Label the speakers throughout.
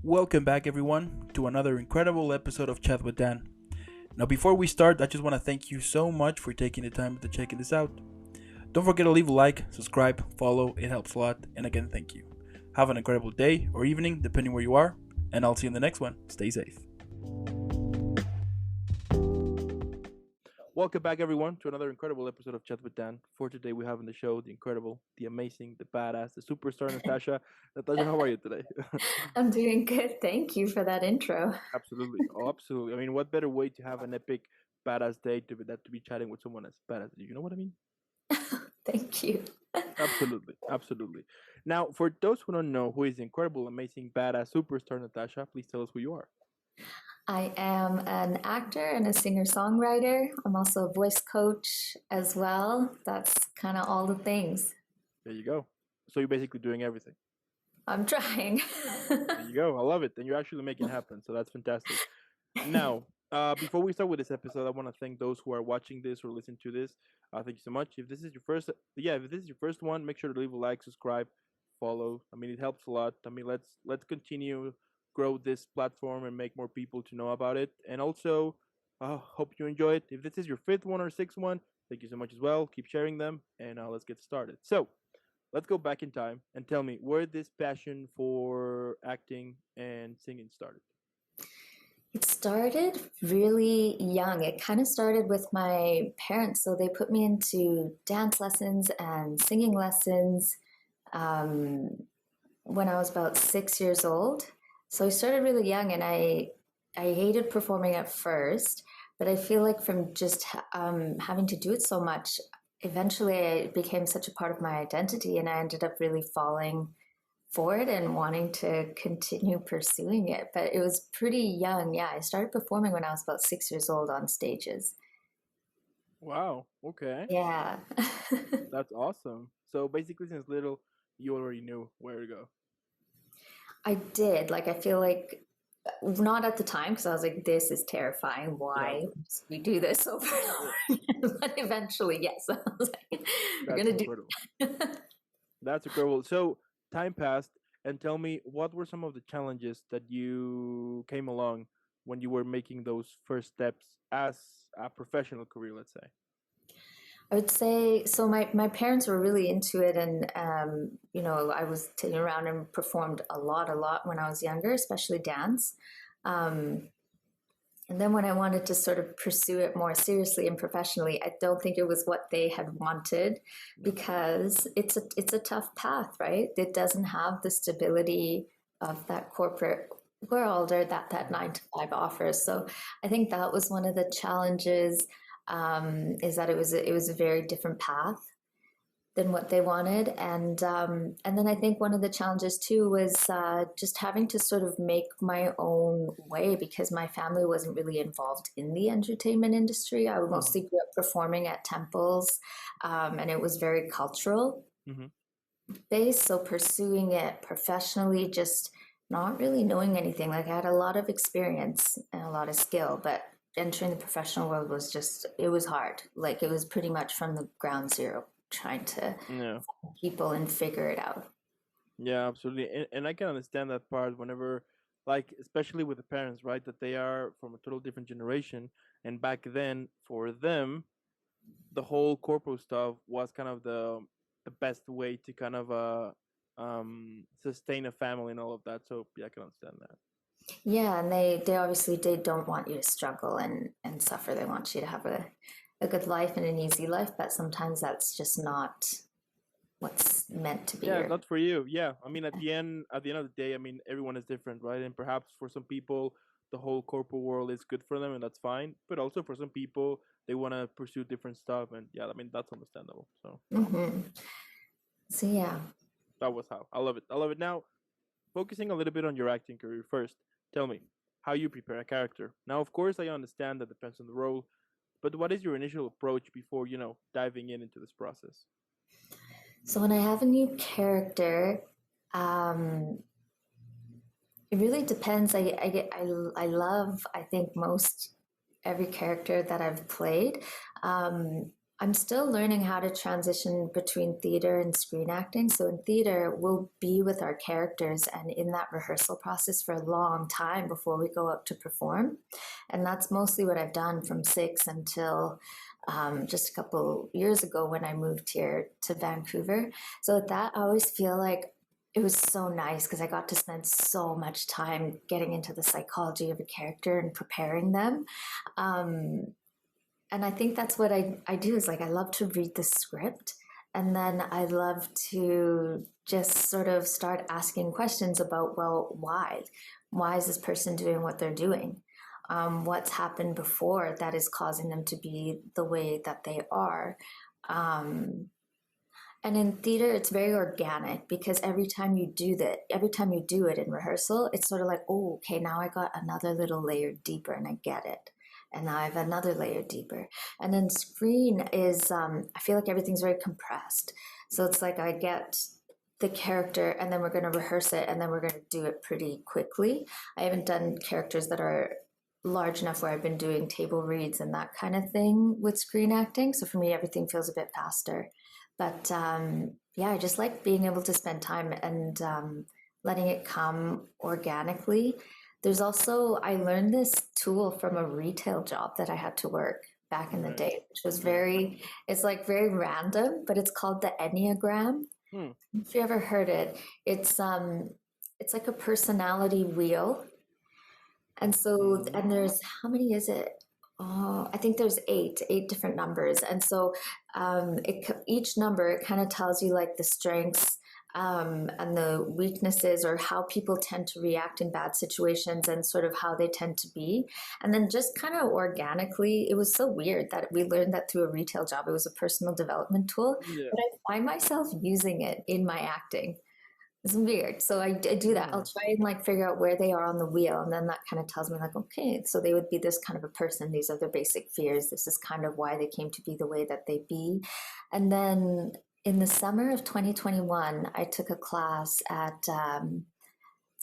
Speaker 1: Welcome back, everyone, to another incredible episode of Chat with Dan. Now, before we start, I just want to thank you so much for taking the time to checking this out. Don't forget to leave a like, subscribe, follow, it helps a lot, and again, thank you. Have an incredible day or evening, depending where you are, and I'll see you in the next one. Stay safe. Welcome back, everyone, to another incredible episode of Chat with Dan. For today, we have on the show the incredible, the amazing, the badass, the superstar Natasha. Natasha, how are you today?
Speaker 2: I'm doing good. Thank you for that intro.
Speaker 1: Absolutely. Oh, absolutely. I mean, what better way to have an epic, badass day to be chatting with someone as badass as you? You know what I mean?
Speaker 2: Thank you.
Speaker 1: Absolutely. Absolutely. Now, for those who don't know who is the incredible, amazing, badass superstar Natasha, please tell us who you are.
Speaker 2: I am an actor and a singer-songwriter. I'm also a voice coach as well. That's kind of all the things.
Speaker 1: There you go. So you're basically doing everything.
Speaker 2: I'm trying.
Speaker 1: There you go. I love it. And you're actually making it happen. So that's fantastic. Now, before we start with this episode, I want to thank those who are watching this or listening to this. Thank you so much. If this is your first one, make sure to leave a like, subscribe, follow. I mean, it helps a lot. I mean, let's continue grow this platform and make more people to know about it. And also, hope you enjoy it. If this is your fifth one or sixth one, thank you so much as well. Keep sharing them, and let's get started. So, let's go back in time and tell me where this passion for acting and singing started.
Speaker 2: It started really young. It kind of started with my parents. So they put me into dance lessons and singing lessons um, when I was about 6 years old. So I started really young, and I hated performing at first, but I feel like from just having to do it so much, eventually it became such a part of my identity, and I ended up really falling for it and wanting to continue pursuing it. But it was pretty young. Yeah, I started performing when I was about 6 years old on stages.
Speaker 1: Wow. Okay.
Speaker 2: Yeah.
Speaker 1: That's awesome. So basically, since little, you already knew where to go.
Speaker 2: I did. Like, I feel like not at the time because I was like, this is terrifying.
Speaker 1: Yeah,
Speaker 2: Why must we do this over and over? But eventually, yes, I was like, we're
Speaker 1: that's
Speaker 2: gonna do
Speaker 1: incredible.
Speaker 2: it.
Speaker 1: That's incredible. So time passed, and tell me what were some of the challenges that you came along when you were making those first steps as a professional career, let's say.
Speaker 2: I would say so. My parents were really into it, and I was taken around and performed a lot when I was younger, especially dance. Um, and then when I wanted to sort of pursue it more seriously and professionally, I don't think it was what they had wanted because it's a tough path, right? It doesn't have the stability of that corporate world or that 9 to 5 offers. So I think that was one of the challenges, is that it was a very different path than what they wanted. And then I think one of the challenges too was just having to sort of make my own way because my family wasn't really involved in the entertainment industry. I mostly grew up performing at temples, and it was very cultural
Speaker 1: Mm-hmm.
Speaker 2: based. So pursuing it professionally, just not really knowing anything. Like I had a lot of experience and a lot of skill, but entering the professional world was it was hard. Like it was pretty much from the ground zero trying to
Speaker 1: Yeah.
Speaker 2: find people and figure it out.
Speaker 1: Yeah, absolutely. And I can understand that part whenever, like, especially with the parents, right? That they are from a total different generation. And back then, for them, the whole corporate stuff was kind of the best way to kind of sustain a family and all of that. So yeah, I can understand that.
Speaker 2: Yeah, and they obviously they don't want you to struggle and suffer. They want you to have a good life and an easy life, but sometimes that's just not what's meant to be
Speaker 1: Yeah,
Speaker 2: your.
Speaker 1: not for you. Yeah, I mean, at the end of the day, I mean, everyone is different, right? And perhaps for some people, the whole corporate world is good for them, and that's fine. But also for some people, they want to pursue different stuff, and yeah, I mean, that's understandable. So
Speaker 2: So yeah.
Speaker 1: that was how I love it. I love it. Now, focusing a little bit on your acting career first, tell me how you prepare a character. Now, of course, I understand that depends on the role, but what is your initial approach before diving into this process?
Speaker 2: So when I have a new character, um, it really depends. I love I think most every character that I've played. Um, I'm still learning how to transition between theater and screen acting. So in theater, we'll be with our characters and in that rehearsal process for a long time before we go up to perform. And that's mostly what I've done from six until just a couple years ago when I moved here to Vancouver. So with that, I always feel like it was so nice because I got to spend so much time getting into the psychology of a character and preparing them. Um, and I think that's what I do is like I love to read the script and then I love to just sort of start asking questions about, well, why? Why is this person doing what they're doing? What's happened before that is causing them to be the way that they are? Um, and in theater, it's very organic because every time you do it in rehearsal, it's sort of like, oh, okay, now I got another little layer deeper and I get it. And now I have another layer deeper. And then screen is, I feel like everything's very compressed. So it's like I get the character and then we're going to rehearse it and then we're going to do it pretty quickly. I haven't done characters that are large enough where I've been doing table reads and that kind of thing with screen acting. So for me, everything feels a bit faster. But yeah, I just like being able to spend time and letting it come organically. There's also, I learned this tool from a retail job that I had to work back in the
Speaker 1: Right.
Speaker 2: day, which was
Speaker 1: Right.
Speaker 2: it's like very random, but it's called the Enneagram.
Speaker 1: Hmm.
Speaker 2: If you ever heard it, it's like a personality wheel. And so,
Speaker 1: Mm-hmm.
Speaker 2: and there's, how many is it? Oh, I think there's eight different numbers. And so, each number, it kind of tells you like the strengths, and the weaknesses or how people tend to react in bad situations and sort of how they tend to be. And then just kind of organically, it was so weird that we learned that through a retail job. It was a personal development tool,
Speaker 1: Yeah.
Speaker 2: but I find myself using it in my acting. It's weird. So I do that. I'll
Speaker 1: Mm.
Speaker 2: try and like figure out where they are on the wheel. And then that kind of tells me, like, okay, so they would be this kind of a person. These are their basic fears. This is kind of why they came to be the way that they be. And then in the summer of 2021, I took a class at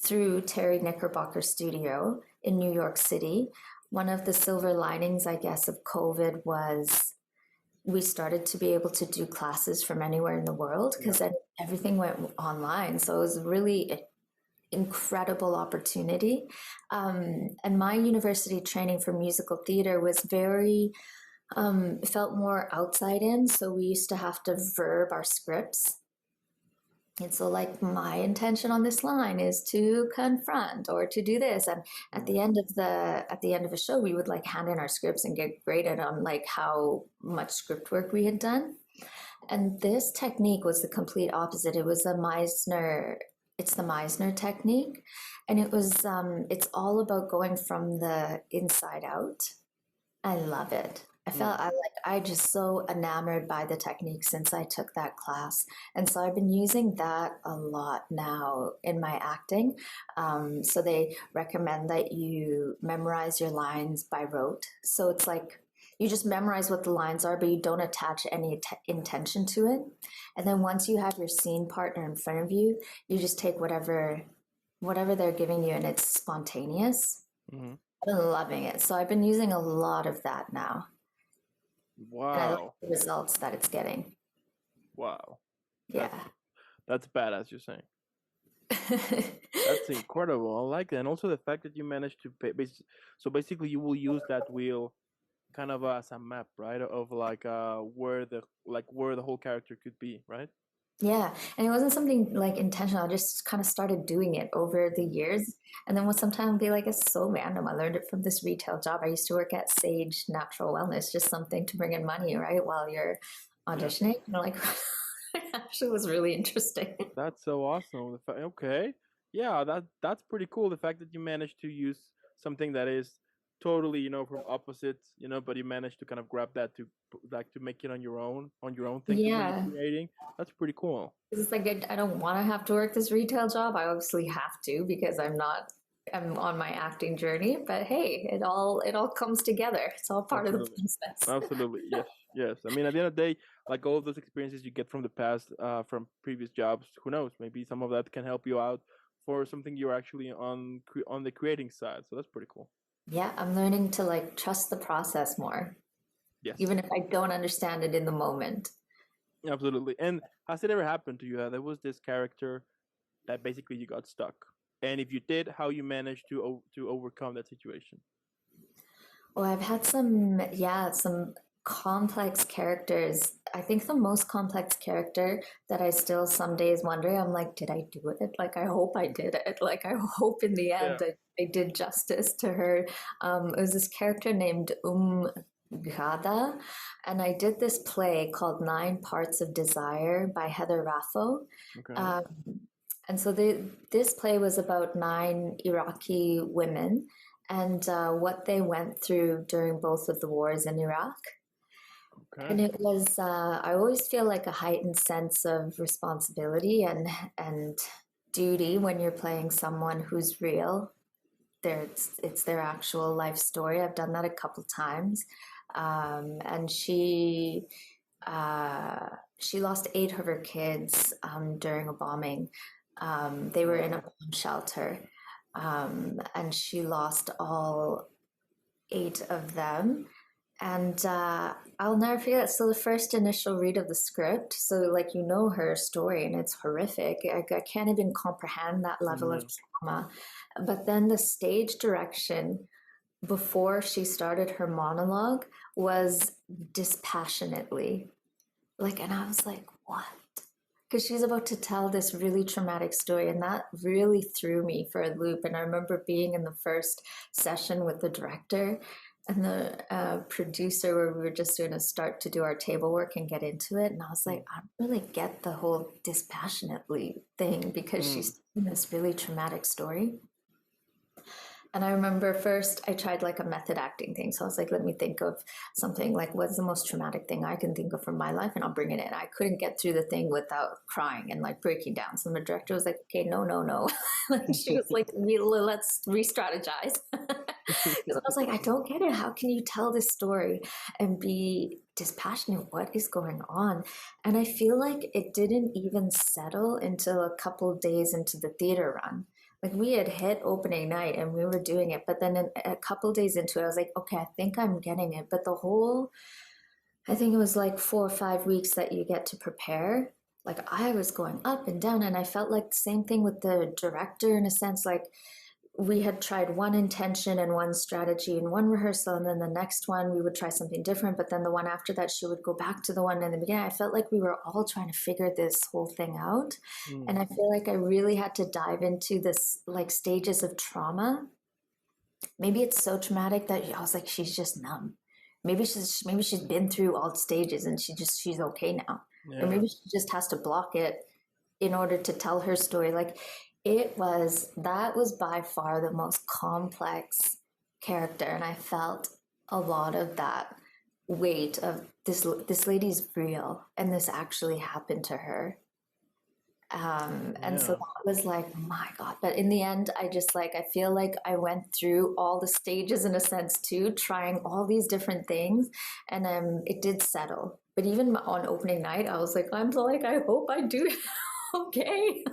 Speaker 2: through Terry Knickerbocker Studio in New York City. One of the silver linings, I guess, of COVID was we started to be able to do classes from anywhere in the world because
Speaker 1: Right.
Speaker 2: then everything went online. So it was really an incredible opportunity. And my university training for musical theater was very, felt more outside in. So we used to have to verb our scripts. And so, like, my intention on this line is to confront or to do this. And
Speaker 1: Right.
Speaker 2: at the end of a show, we would like hand in our scripts and get graded on like how much script work we had done. And this technique was the complete opposite. It was the Meisner. It's the Meisner technique, and it's all about going from the inside out. I love it.
Speaker 1: Mm.
Speaker 2: I just so enamored by the technique since I took that class. And so I've been using that a lot now in my acting. So they recommend that you memorize your lines by rote. So it's like you just memorize what the lines are, but you don't attach any intention to it. And then once you have your scene partner in front of you, you just take whatever they're giving you and it's spontaneous.
Speaker 1: Mm-hmm.
Speaker 2: I've been loving it. So I've been using a lot of that now. And I like
Speaker 1: Wow.
Speaker 2: the results that it's getting.
Speaker 1: Wow.
Speaker 2: Yeah.
Speaker 1: That's that's badass. You're saying that's incredible. I like that, and also the fact that you managed to so basically you will use that wheel kind of as a map, right? Of like where the whole character could be, right?
Speaker 2: Yeah. And it wasn't something like intentional. I just kind of started doing it over the years. And then would sometimes be like, it's so random. I learned it from this retail job. I used to work at Sage Natural Wellness, just something to bring in money, right? While you're
Speaker 1: Yeah.
Speaker 2: auditioning. And like, it actually was really interesting.
Speaker 1: That's so awesome. Okay, yeah, that's pretty cool. The fact that you managed to use something that is totally, from opposites, but you managed to kind of grab that to like to make it on your own thing to be
Speaker 2: Yeah.
Speaker 1: creating. That's pretty cool.
Speaker 2: It's like I don't want to have to work this retail job. I obviously have to because I'm on my acting journey. But hey, it all comes together. It's all part of the
Speaker 1: Absolutely.
Speaker 2: process.
Speaker 1: Absolutely. Yes. Yes. I mean, at the end of the day, like all of those experiences you get from the past, from previous jobs, who knows? Maybe some of that can help you out for something you're actually on the creating side. So that's pretty cool.
Speaker 2: Yeah, I'm learning to like trust the process more.
Speaker 1: Yes,
Speaker 2: even if I don't understand it in the moment.
Speaker 1: absolutely. And has it ever happened to you that there was this character that basically you got stuck? And if you did, how you managed to overcome that situation?
Speaker 2: Well, I've had some complex characters. I think the most complex character that I still some days wonder, I'm like, did I do it? Like, I hope I did it. Like, I hope in the
Speaker 1: Yeah.
Speaker 2: end I did justice to her. It was this character named Gada, and I did this play called Nine Parts of Desire by Heather Raffo.
Speaker 1: Okay.
Speaker 2: Um, and so this play was about nine Iraqi women and what they went through during both of the wars in Iraq.
Speaker 1: Okay.
Speaker 2: And it was, I always feel like a heightened sense of responsibility and duty when you're playing someone who's real. It's their actual life story. I've done that a couple times. And she lost eight of her kids during a bombing. They were in a
Speaker 1: Wow.
Speaker 2: bomb shelter, and she lost all eight of them. And I'll never forget. So the first initial read of the script, so like her story, and it's horrific. I can't even comprehend that level of
Speaker 1: Yeah.
Speaker 2: trauma. But then the stage direction before she started her monologue was dispassionately like, and I was like, what? Because she's about to tell this really traumatic story, and that really threw me for a loop. And I remember being in the first session with the director and the producer, where we were just going to start to do our table work and get into it. And I was like, I don't really get the whole dispassionately thing because
Speaker 1: Mm.
Speaker 2: she's in this really traumatic story. And I remember first I tried like a method acting thing. So I was like, let me think of something like what's the most traumatic thing I can think of from my life and I'll bring it in. I couldn't get through the thing without crying and like breaking down. So the director was like, okay, no, no, no. Like she was like, let's re-strategize. Because I was like, I don't get it. How can you tell this story and be dispassionate? What is going on? And I feel like it didn't even settle until a couple of days into the theater run. Like we had hit opening night and we were doing it, but then a couple of days into it, I was like, okay, I think I'm getting it. But I think it was like 4 or 5 weeks that you get to prepare. Like I was going up and down, and I felt like the same thing with the director in a sense. Like we had tried one intention and one strategy in one rehearsal, and then the next one we would try something different, but then the one after that she would go back to the one in the beginning. I felt like we were all trying to figure this whole thing out, and
Speaker 1: Mm.
Speaker 2: I feel like I really had to dive into this like stages of trauma. Maybe it's so traumatic that I was like, she's just numb. Maybe she's been through all stages and she's okay now, or
Speaker 1: Yeah.
Speaker 2: maybe she just has to block it in order to tell her story. Like that was by far the most complex character, and I felt a lot of that weight of this lady's real and this actually happened to her. And so
Speaker 1: Yeah.
Speaker 2: that was like, my God. But in the end, I just like, I feel like I went through all the stages in a sense too, trying all these different things. And it did settle. But even on opening night, I was like, I hope I do okay.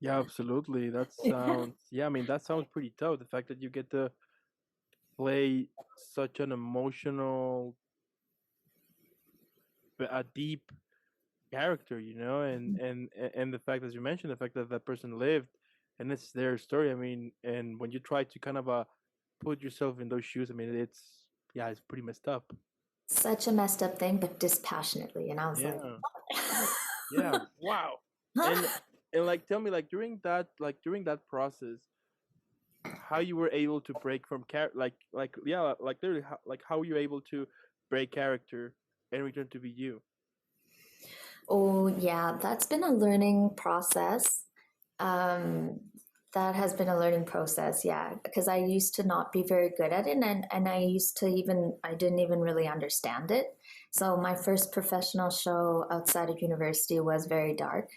Speaker 1: Yeah, absolutely. That
Speaker 2: Yeah.
Speaker 1: sounds, yeah, I mean, that sounds pretty tough. The fact that you get to play such an emotional, a deep character, and the fact, as you mentioned, the fact that that person lived and it's their story. I mean, and when you try to kind of put yourself in those shoes, I mean, yeah, it's pretty messed up.
Speaker 2: Such a messed up thing, but dispassionately. And I was like,
Speaker 1: Yeah. Yeah. Wow. And and like tell me during that process how you were able to break from yeah, like literally how you able to break character and return to be you.
Speaker 2: oh, yeah, that's been a learning process. Um, that has been a learning process, yeah, because I used to not be very good at it, and I didn't even really understand it. So my first professional show outside of university was very dark.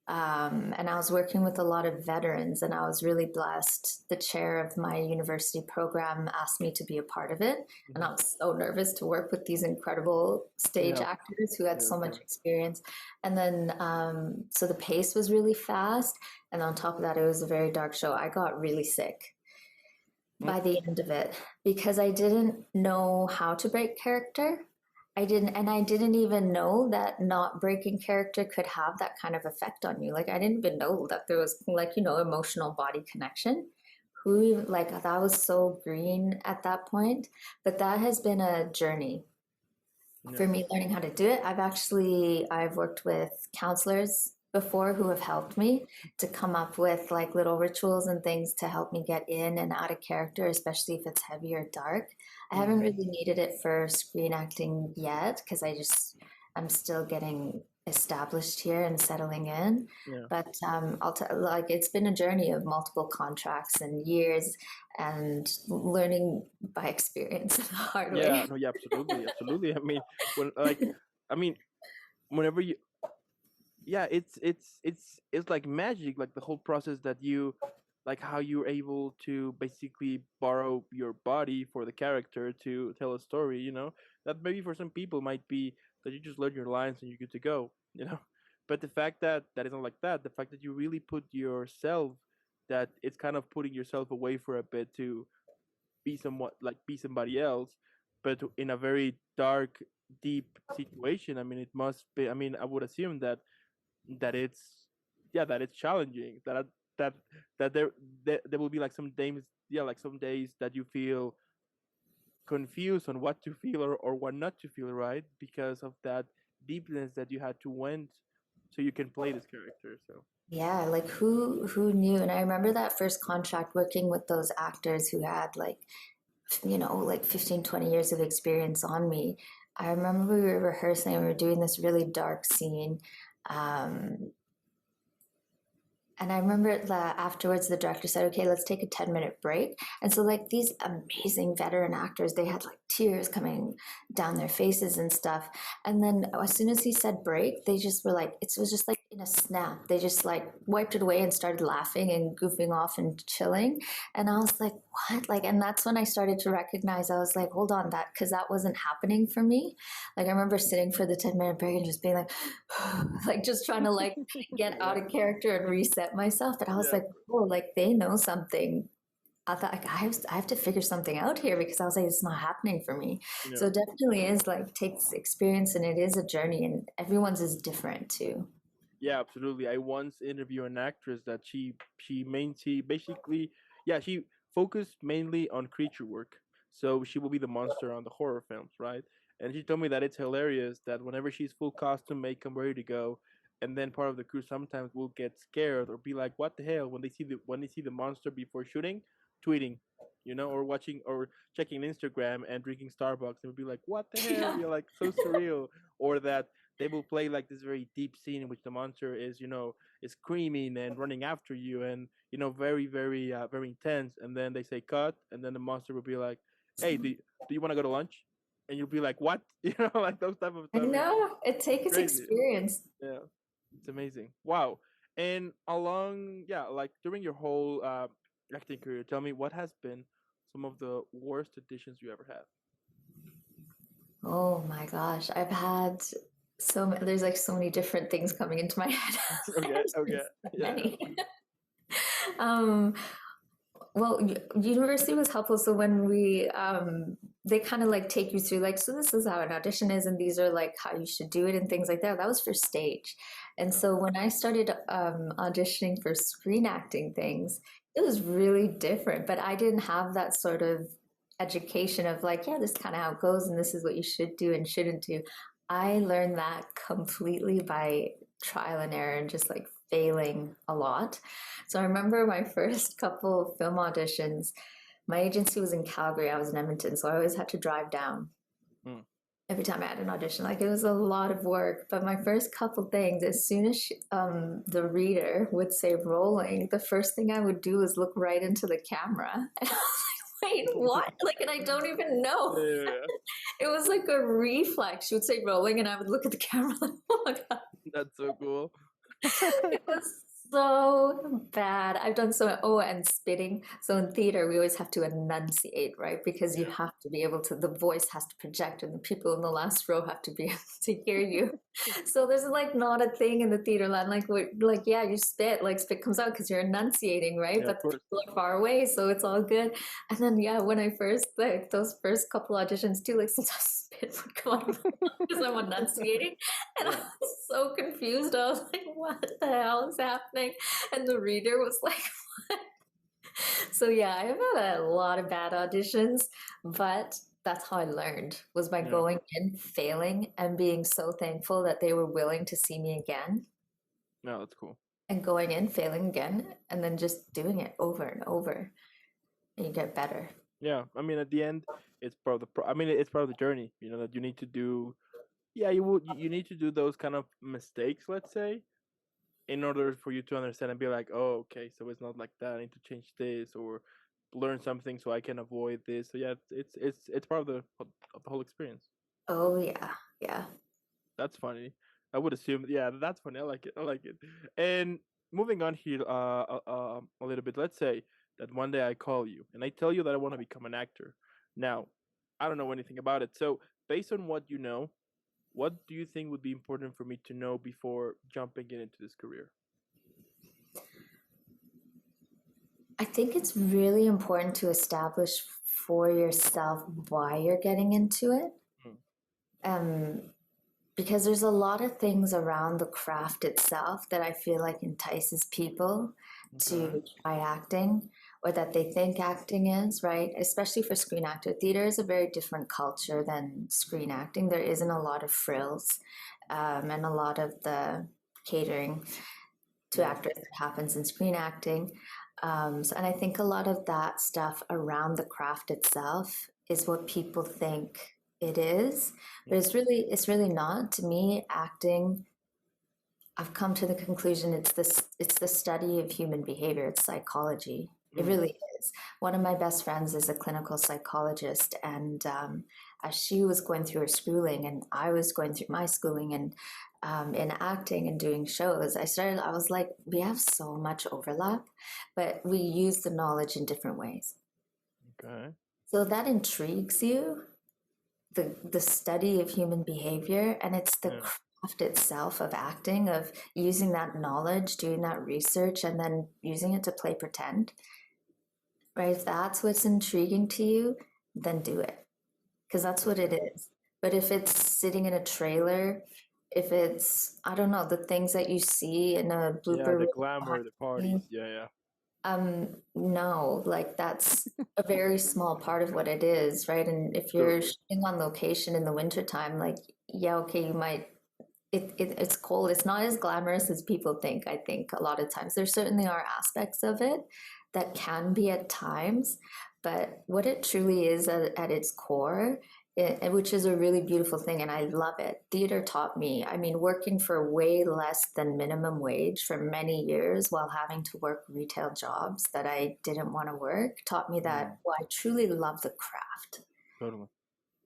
Speaker 2: And I was working with a lot of veterans, and I was really blessed. The chair of my university program asked me to be a part of it, and
Speaker 1: Hmm.
Speaker 2: I was so nervous to work with these incredible stage
Speaker 1: Yeah.
Speaker 2: actors who had
Speaker 1: Yeah,
Speaker 2: so
Speaker 1: of
Speaker 2: much
Speaker 1: course.
Speaker 2: experience. And then, so the pace was really fast, and on top of that, it was a very dark show. I got really sick
Speaker 1: Mm.
Speaker 2: by the end of it because I didn't know how to break character. I didn't even know that not breaking character could have that kind of effect on you. Like, I didn't even know that there was, like, emotional body connection. Who even, like, that was so green at that point. But that has been a journey
Speaker 1: Yeah.
Speaker 2: for me learning how to do it. I've worked with counselors before who have helped me to come up with like little rituals and things to help me get in and out of character, especially if it's heavy or dark. I haven't
Speaker 1: Mm-hmm.
Speaker 2: really needed it for screen acting yet because I'm still getting established here and settling in.
Speaker 1: Yeah.
Speaker 2: But like it's been a journey of multiple contracts and years and learning by experience the hard
Speaker 1: Yeah.
Speaker 2: way.
Speaker 1: No. Yeah. Absolutely. Absolutely. I mean, when like, I mean, whenever you, yeah, it's like magic, like the whole process that you, like how you're able to basically borrow your body for the character to tell a story. That maybe for some people might be that you just learn your lines and you're good to go. But the fact that that isn't like that, the fact that you really put yourself, that it's kind of putting yourself away for a bit to be somewhat like be somebody else, but in a very dark, deep situation. I mean, it must be. I mean, I would assume that it's, yeah, that it's challenging, that that there will be like some days, yeah, like some days that you feel confused on what to feel, or what not to feel, right, because of that deepness that you had to went so you can play this character. So
Speaker 2: Yeah, like who knew? And I remember that first contract working with those actors who had like, like 15, 20 years of experience on me. I remember we were rehearsing and we were doing this really dark scene. Um, and I remember that afterwards, the director said, okay, let's take a 10-minute break. And so, like, these amazing veteran actors, they had like tears coming down their faces and stuff. And then as soon as he said break, they just were like, it was just like in a snap. They just like wiped it away and started laughing and goofing off and chilling. And I was like, what? Like, and that's when I started to recognize, I was like, hold on, because that wasn't happening for me. Like, I remember sitting for the 10-minute break and just being like, like, just trying to like, get out
Speaker 1: yeah,
Speaker 2: of character and reset myself. But I was
Speaker 1: yeah,
Speaker 2: like, oh, like they know something. I thought like, I have to figure something out here because I was like, it's not happening for me.
Speaker 1: yeah.
Speaker 2: So it definitely is like takes experience and it is a journey and everyone's is different too.
Speaker 1: Yeah, absolutely. I once interviewed an actress that she basically, yeah, she focused mainly on creature work. So she will be the monster on the horror films, right? And she told me that it's hilarious that whenever she's full costume, makeup, ready to go, and then part of the crew sometimes will get scared or be like, "What the hell?" when they see the monster before shooting, tweeting, or watching or checking Instagram and drinking Starbucks, and would be like, "What the hell?"
Speaker 2: Yeah.
Speaker 1: You're like so surreal, or that they will play like this very deep scene in which the monster is screaming and running after you, and very very very intense, and then they say cut, and then the monster will be like, hey, do you want to go to lunch, and you'll be like, what? Like those type of
Speaker 2: I
Speaker 1: stuff.
Speaker 2: know it
Speaker 1: It's
Speaker 2: takes
Speaker 1: crazy.
Speaker 2: experience.
Speaker 1: Yeah, it's amazing. Wow. And along, yeah, like during your whole acting career, tell me what has been some of the worst auditions you ever had.
Speaker 2: Oh my gosh, I've had there's like so many different things coming into my head.
Speaker 1: Okay, okay.
Speaker 2: There's so
Speaker 1: Yeah,
Speaker 2: many. um, Well, university was helpful. So when they kind of like take you through, like, so this is how an audition is, and these are like how you should do it, and things like that. That was for stage. And
Speaker 1: yeah.
Speaker 2: so when I started auditioning for screen acting things, it was really different. But I didn't have that sort of education of like, yeah, this is kind of how it goes, and this is what you should do and shouldn't do. I learned that completely by trial and error and just like failing a lot. So I remember my first couple of film auditions. My agency was in Calgary. I was in Edmonton, so I always had to drive down
Speaker 1: Mm.
Speaker 2: every time I had an audition. Like it was a lot of work. But my first couple things, as soon as the reader would say rolling, the first thing I would do is look right into the camera. And I was like, wait, what? Like, and I don't even
Speaker 1: Yeah,
Speaker 2: know.
Speaker 1: yeah, yeah.
Speaker 2: It was like a reflex. She would say rolling, and I would look at the camera like, oh my god.
Speaker 1: That's so cool.
Speaker 2: It was So bad. I've done so, oh, and spitting. So in theater, we always have to enunciate, right? Because you
Speaker 1: Yeah,
Speaker 2: have to be able to, the voice has to project, and the people in the last row have to be able to hear you. So there's like not a thing in the theater land. Like, like, yeah, you spit, like spit comes out because you're enunciating, right?
Speaker 1: yeah, of
Speaker 2: But the
Speaker 1: course.
Speaker 2: people are far away, so it's all good. And then, yeah, when I first, like, those first couple auditions too, like, sometimes spit would come out of my mouth because I'm enunciating. And I
Speaker 1: Yeah,
Speaker 2: was so confused. I was like, what the hell is happening? And the reader was like, so yeah, I've had a lot of bad auditions, but that's how I learned was by
Speaker 1: yeah.
Speaker 2: going in, failing, and being so thankful that they were willing to see me again,
Speaker 1: No, that's cool.
Speaker 2: and going in, failing again, and then just doing it over and over, and you get better.
Speaker 1: Yeah, I mean, at the end, it's part of the. I mean, it's part of the journey. You know that you need to do. Yeah, you will. You need to do those kind of mistakes, let's say, in order for you to understand and be like, oh, okay, so it's not like that. I need to change this or learn something so I can avoid this. So yeah, it's part of the whole experience.
Speaker 2: Oh yeah, yeah.
Speaker 1: That's funny. I would assume. Yeah, that's funny. I like it. I like it. And moving on here, a little bit. Let's say that one day I call you and I tell you that I want to become an actor. Now, I don't know anything about it. So, based on what you know, what do you think would be important for me to know before jumping into this career?
Speaker 2: I think it's really important to establish for yourself why you're getting into it.
Speaker 1: Hmm.
Speaker 2: Um, because there's a lot of things around the craft itself that I feel like entices people
Speaker 1: Okay.
Speaker 2: to try acting or that they think acting is, right? Especially for screen actor. Theater is a very different culture than screen acting. There isn't a lot of frills and a lot of the catering to
Speaker 1: Yeah.
Speaker 2: actors that happens in screen acting. And I think a lot of that stuff around the craft itself is what people think it is, but
Speaker 1: Mm.
Speaker 2: it's really not. To me, acting, I've come to the conclusion it's the study of human behavior. It's psychology. It
Speaker 1: Mm.
Speaker 2: really is. One of my best friends is a clinical psychologist, and as she was going through her schooling, and I was going through my schooling, and in acting and doing shows, I was like, we have so much overlap, but we use the knowledge in different ways.
Speaker 1: Okay.
Speaker 2: So that intrigues you, the study of human behavior, and it's the
Speaker 1: Yeah.
Speaker 2: craft itself of acting, of using that knowledge, doing that research, and then using it to play pretend, right? If that's what's intriguing to you, then do it, because that's what it
Speaker 1: Okay.
Speaker 2: is. But if it's sitting in a trailer, if it's, I don't know, the things that you see in a
Speaker 1: Yeah,
Speaker 2: blooper
Speaker 1: the
Speaker 2: reel behind
Speaker 1: glamour, the
Speaker 2: the
Speaker 1: parties.
Speaker 2: scenes,
Speaker 1: Yeah, yeah.
Speaker 2: no, like that's a very small part of what it is, right? And if you're
Speaker 1: Totally.
Speaker 2: shooting on location in the wintertime, like, yeah, okay, you might, it's cold. It's not as glamorous as people think, I think, a lot of times. There certainly are aspects of it that can be at times, but what it truly is at its core, which is a really beautiful thing, and I love it. Theater taught me, I mean, working for way less than minimum wage for many years while having to work retail jobs that I didn't want to work taught me
Speaker 1: Mm.
Speaker 2: that, well, I truly love the craft.
Speaker 1: Totally.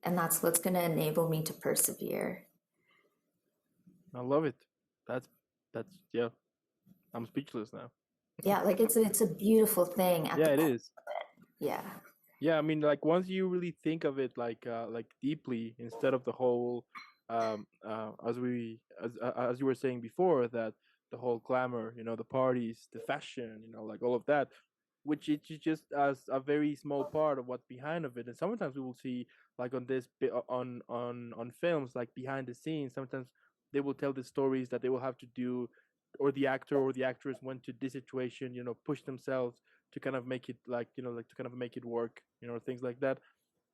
Speaker 2: And that's what's going to enable me to persevere.
Speaker 1: I love it. That's that's yeah. I'm speechless now.
Speaker 2: Yeah, like it's a beautiful thing at
Speaker 1: Yeah,
Speaker 2: the
Speaker 1: it
Speaker 2: core.
Speaker 1: is.
Speaker 2: Yeah.
Speaker 1: Yeah, I mean, like once you really think of it like deeply, instead of the whole, as you were saying before, that the whole glamour, the parties, the fashion, like all of that, which is just as a very small part of what's behind of it. And sometimes we will see like on this on films like behind the scenes. Sometimes they will tell the stories that they will have to do, or the actor or the actress went to this situation, push themselves to kind of make it like like to kind of make it work, things like that.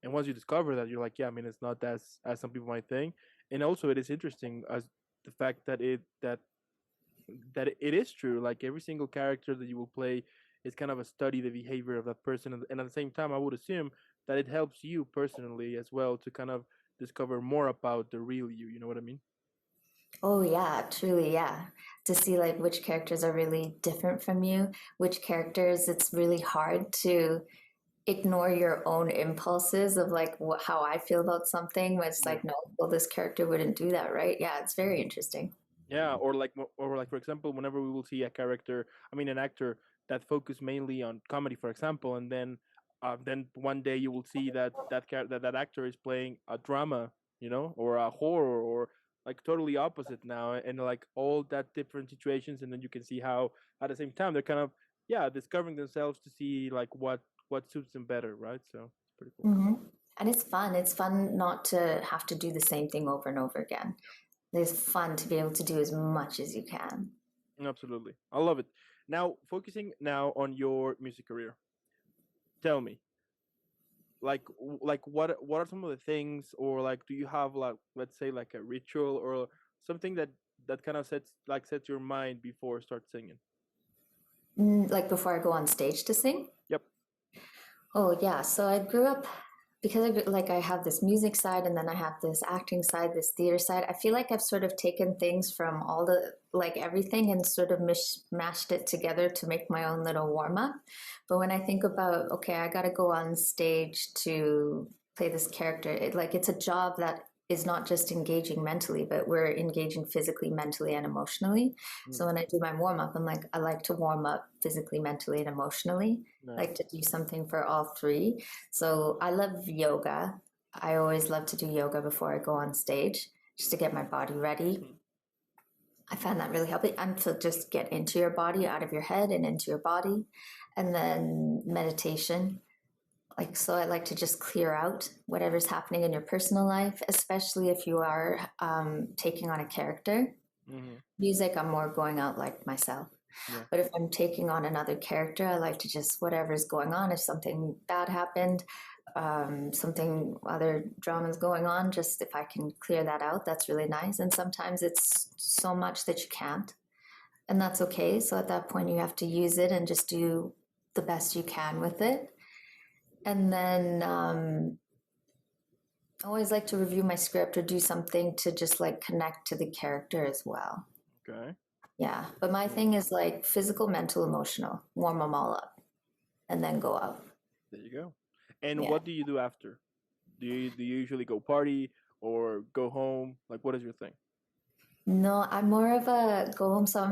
Speaker 1: And once you discover that, you're like, yeah, I mean, it's not as some people might think. And also it is interesting as the fact that it is true, like every single character that you will play is kind of a study the behavior of that person. And at the same time, I would assume that it helps you personally as well to kind of discover more about the real you know what I mean?
Speaker 2: Oh yeah, truly, yeah. To see like which characters are really different from you, which characters it's really hard to ignore your own impulses of like how I feel about something. Where it's
Speaker 1: Yeah.
Speaker 2: like, no, well, this character wouldn't do that, right? Yeah, it's very interesting.
Speaker 1: Yeah, or like for example, whenever we will see a character, I mean an actor that focus mainly on comedy, for example, and then one day you will see that actor is playing a drama, you know, or a horror, or like totally opposite now, and like all that different situations, and then you can see how at the same time they're kind of, yeah, discovering themselves to see like what suits them better, right? So it's pretty cool.
Speaker 2: Hmm. And it's fun. It's fun not to have to do the same thing over and over again. It's fun to be able to do as much as you can.
Speaker 1: Absolutely, I love it. Now focusing now on your music career, tell me, like what are some of the things, or like do you have, like, let's say, like a ritual or something that kind of sets your mind before start singing?
Speaker 2: Like before I go on stage to sing.
Speaker 1: Yep.
Speaker 2: Oh yeah, so I grew up because like I have this music side and then I have this acting side, this theater side. I feel like I've sort of taken things from all the like everything and sort of mashed it together to make my own little warm up. But when I think about okay, I got to go on stage to play this character, it's a job that is not just engaging mentally, but we're engaging physically, mentally, and emotionally. So
Speaker 1: Mm,
Speaker 2: when I do my warm up, I'm like I like to warm up physically, mentally, and emotionally,
Speaker 1: nice.
Speaker 2: like to do something for all three. So I love yoga. I always love to do yoga before I go on stage just to get my body ready.
Speaker 1: Mhm.
Speaker 2: I find that really helpful and to just get into your body, out of your head and into your body. And then meditation. Like, so I like to just clear out whatever's happening in your personal life, especially if you are taking on a character.
Speaker 1: Mhm.
Speaker 2: Music, I'm more going out like myself.
Speaker 1: Yeah.
Speaker 2: But if I'm taking on another character, I like to just whatever's going on. If something bad happened, something other drama's going on, just if I can clear that out, that's really nice. And sometimes it's so much that you can't, and that's okay. So at that point, you have to use it and just do the best you can with it. And then I always like to review my script or do something to just like connect to the character as well.
Speaker 1: Okay.
Speaker 2: Yeah, but my
Speaker 1: Mm,
Speaker 2: thing is like physical, mental, emotional. Warm them all up and then go out.
Speaker 1: there you go. And
Speaker 2: Yeah.
Speaker 1: what do you do after? Do you usually go party or go home? Like, what is your thing?
Speaker 2: No, I'm more of a go home. So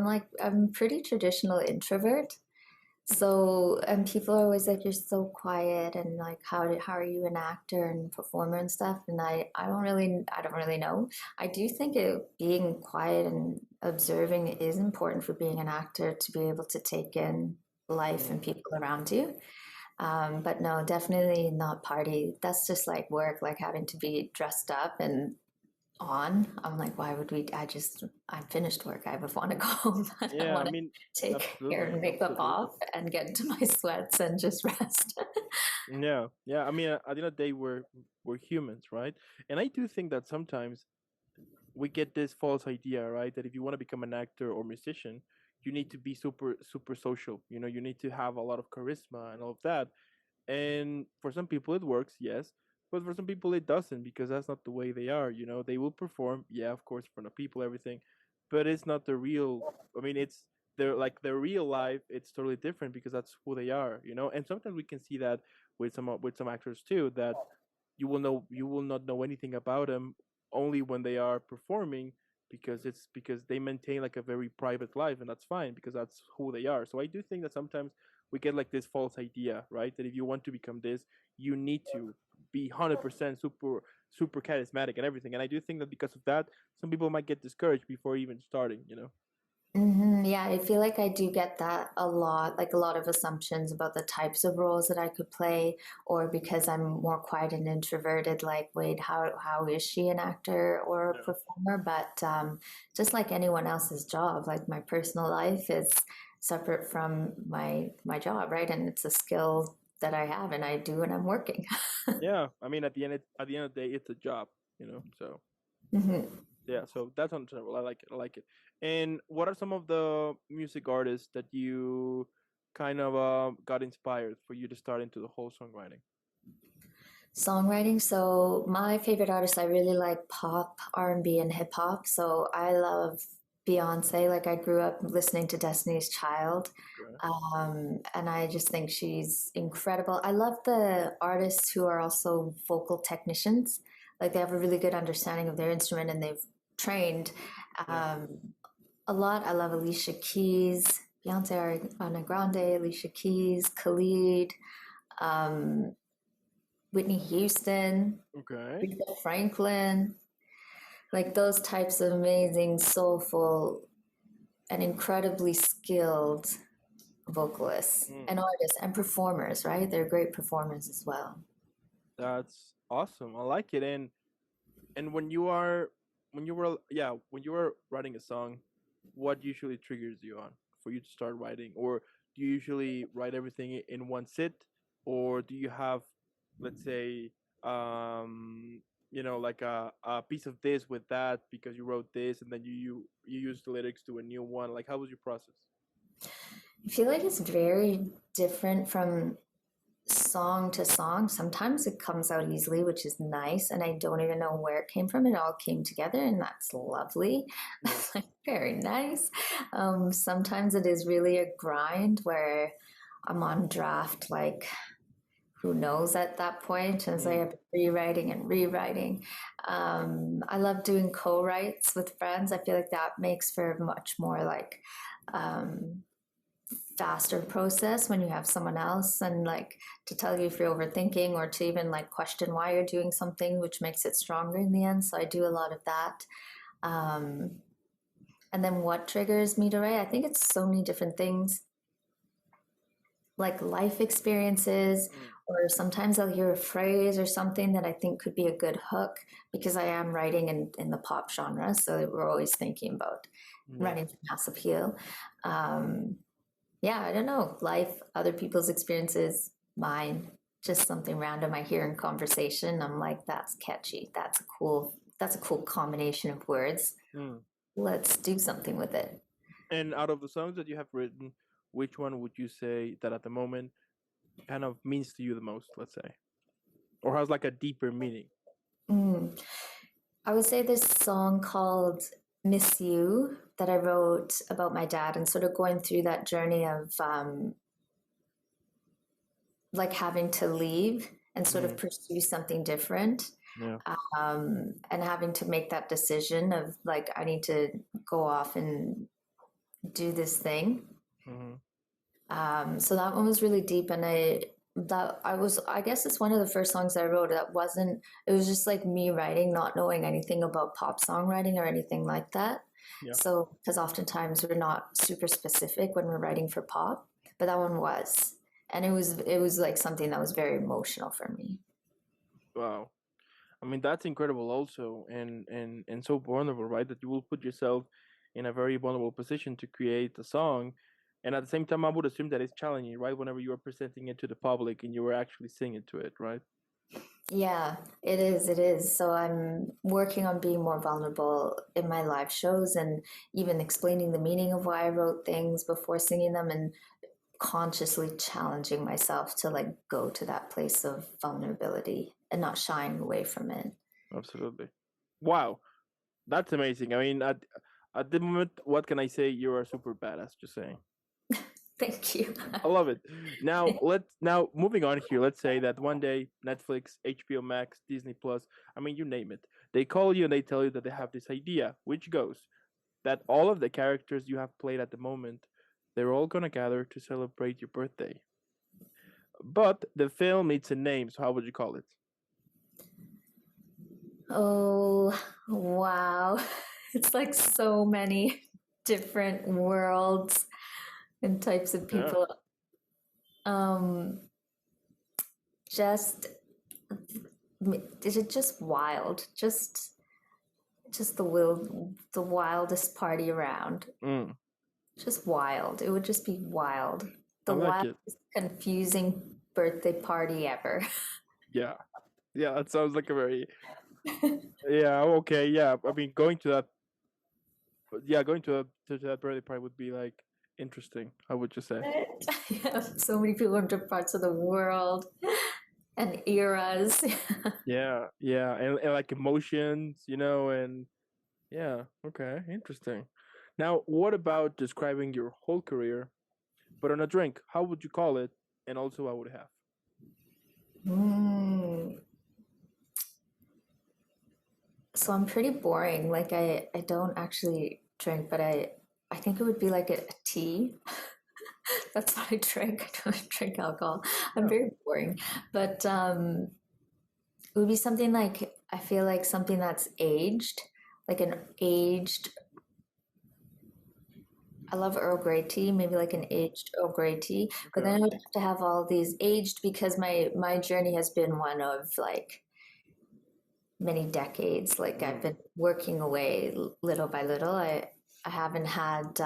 Speaker 2: I'm pretty traditional introvert. So, and people are always like, you're so quiet and like, how are you an actor and performer and stuff? And I don't really know. I do think being quiet and observing is important for being an actor to be able to take in life
Speaker 1: Mm.
Speaker 2: and people around you. But no, definitely not party. That's just like work, like having to be dressed up and on. I'm like, why would we? I'm finished work. I want to go home. I
Speaker 1: Yeah, I
Speaker 2: want to
Speaker 1: mean,
Speaker 2: take hair
Speaker 1: absolutely,
Speaker 2: and makeup
Speaker 1: absolutely.
Speaker 2: off and get into my sweats and just rest.
Speaker 1: Yeah, yeah. I mean, at the end of the day, we're humans, right? And I do think that sometimes we get this false idea, right? That if you want to become an actor or musician, you need to be super social. You know, you need to have a lot of charisma and all of that. And for some people it works, yes, but for some people it doesn't, because that's not the way they are. You know, they will perform, yeah, of course, in front of people, everything, but it's not the real. I mean, it's their real life. It's totally different because that's who they are. You know, and sometimes we can see that with some actors too, that you will not know anything about them only when they are performing, because they maintain like a very private life, and that's fine because that's who they are. So I do think that sometimes we get like this false idea, right? That if you want to become this, you need to be 100% super charismatic and everything. And I do think that because of that, some people might get discouraged before even starting. You know?
Speaker 2: Yeah, I feel like I do get that a lot, like a lot of assumptions about the types of roles that I could play, or because I'm more quiet and introverted, like, wait, how is she an actor or a
Speaker 1: Yeah.
Speaker 2: performer? But just like anyone else's job, like my personal life is separate from my job, right? And it's a skill that I have and I do when I'm working.
Speaker 1: Yeah. I mean, at the end of the day, it's a job. You know. So
Speaker 2: Mhm.
Speaker 1: yeah. So that's understandable. I like it. I like it. And what are some of the music artists that you kind of got inspired for you to start into the whole songwriting?
Speaker 2: Songwriting. So my favorite artists, I really like pop, R&B, and hip hop. So I love Beyonce. Like I grew up listening to Destiny's Child,
Speaker 1: Okay.
Speaker 2: and I just think she's incredible. I love the artists who are also vocal technicians. Like they have a really good understanding of their instrument and they've trained
Speaker 1: Yeah.
Speaker 2: Um, a lot. I love Alicia Keys, Beyonce, Ariana Grande, Alicia Keys, Khalid, um, Whitney Houston,
Speaker 1: Okay.
Speaker 2: Aretha Franklin, like those types of amazing, soulful, and incredibly skilled vocalists
Speaker 1: Mm.
Speaker 2: and artists and performers, right? They're great performers as well.
Speaker 1: That's awesome. I like it. And when you were yeah when you were writing a song, what usually triggers you on for you to start writing, or do you usually write everything in one sit, or do you have, let's say, um like a piece of this with that because you wrote this and then you use the lyrics to a new one, like how was your process?
Speaker 2: I feel like it's very different from song to song. Sometimes it comes out easily, which is nice, and I don't even know where it came from. It all came together, and that's lovely.
Speaker 1: Yeah.
Speaker 2: Very nice. Sometimes it is really a grind where I'm on draft, like who knows at that point, and so I
Speaker 1: Mm.
Speaker 2: have rewriting and rewriting. I love doing co-writes with friends. I feel like that makes for much more like um, faster process when you have someone else and like to tell you if you're overthinking or to even like question why you're doing something, which makes it stronger in the end. So I do a lot of that. Um, and then what triggers me to write? I think it's so many different things, like life experiences,
Speaker 1: Mm.
Speaker 2: or sometimes I'll hear a phrase or something that I think could be a good hook because I am writing in the pop genre. So we're always thinking about
Speaker 1: Yeah.
Speaker 2: writing for mass appeal. Um, yeah, I don't know. Life, other people's experiences, mine, just something random I hear in conversation. I'm like, that's catchy. That's a cool combination of words.
Speaker 1: Mm.
Speaker 2: Let's do something with it.
Speaker 1: And out of the songs that you have written, which one would you say that at the moment kind of means to you the most, let's say, or has like a deeper meaning?
Speaker 2: Mm. I would say this song called Miss You that I wrote about my dad and sort of going through that journey of like having to leave and sort of
Speaker 1: Mm.
Speaker 2: pursue something different,
Speaker 1: Yeah.
Speaker 2: and having to make that decision of like, I need to go off and do this thing.
Speaker 1: Hmm.
Speaker 2: So that one was really deep, and I guess it's one of the first songs I wrote that wasn't. It was just like me writing, not knowing anything about pop songwriting or anything like that.
Speaker 1: Yeah.
Speaker 2: So because oftentimes we're not super specific when we're writing for pop, but that one was, and it was like something that was very emotional for me.
Speaker 1: Wow. I mean, that's incredible also, and so vulnerable, right? That you will put yourself in a very vulnerable position to create a song, and at the same time, I would assume that it's challenging, right? Whenever you are presenting it to the public and you were actually singing to it, right?
Speaker 2: Yeah, it is. It is. So I'm working on being more vulnerable in my live shows and even explaining the meaning of why I wrote things before singing them and consciously challenging myself to like go to that place of vulnerability and not shying away from it.
Speaker 1: Absolutely. Wow, that's amazing. I mean, at the moment, what can I say? You are super badass. Just saying.
Speaker 2: Thank you.
Speaker 1: I love it. Now moving on here. Let's say that one day Netflix, HBO Max, Disney Plus, I mean you name it. They call you and they tell you that they have this idea, which goes that all of the characters you have played at the moment, they're all gonna gather to celebrate your birthday. But the film needs a name, so how would you call it?
Speaker 2: Oh, wow. It's like so many different worlds and types of
Speaker 1: Yeah.
Speaker 2: people. Um, just is it just wild? Just the wildest party around.
Speaker 1: Mm,
Speaker 2: Just wild. It would just be wild.
Speaker 1: I
Speaker 2: The
Speaker 1: like it.
Speaker 2: wildest confusing birthday party ever.
Speaker 1: Yeah. Yeah, that sounds like a very yeah, okay, yeah. I mean going to that birthday party would be like interesting, I would just say.
Speaker 2: Yeah, so many people from different parts of the world and eras.
Speaker 1: Yeah, yeah, and like emotions, and yeah, okay, interesting. Now, what about describing your whole career, but on a drink? How would you call it? And also, I would have.
Speaker 2: Mm. So I'm pretty boring. Like I don't actually drink, but I think it would be like a tea. That's what I drink. I don't drink alcohol. I'm
Speaker 1: Yeah.
Speaker 2: very boring. But it would be something like I feel like something that's aged, like an aged. I love Earl Grey tea, maybe like an aged Earl Grey tea. But then I
Speaker 1: Okay.
Speaker 2: would have to have all these aged because my journey has been one of like many decades. Like I've
Speaker 1: Mm.
Speaker 2: been working away little by little. I haven't had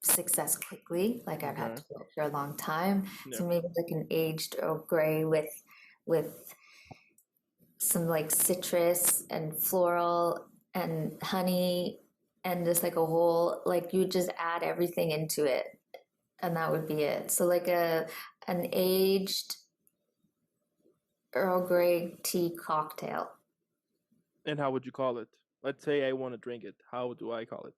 Speaker 2: success quickly. Like I've had
Speaker 1: Okay.
Speaker 2: to work for a long time.
Speaker 1: Yeah.
Speaker 2: So maybe like an aged Earl Grey with some like citrus and floral and honey and just like a whole like you would just add everything into it and that would be it. So like an aged Earl Grey tea cocktail.
Speaker 1: And how would you call it? Let's say I want to drink it. How do I call it?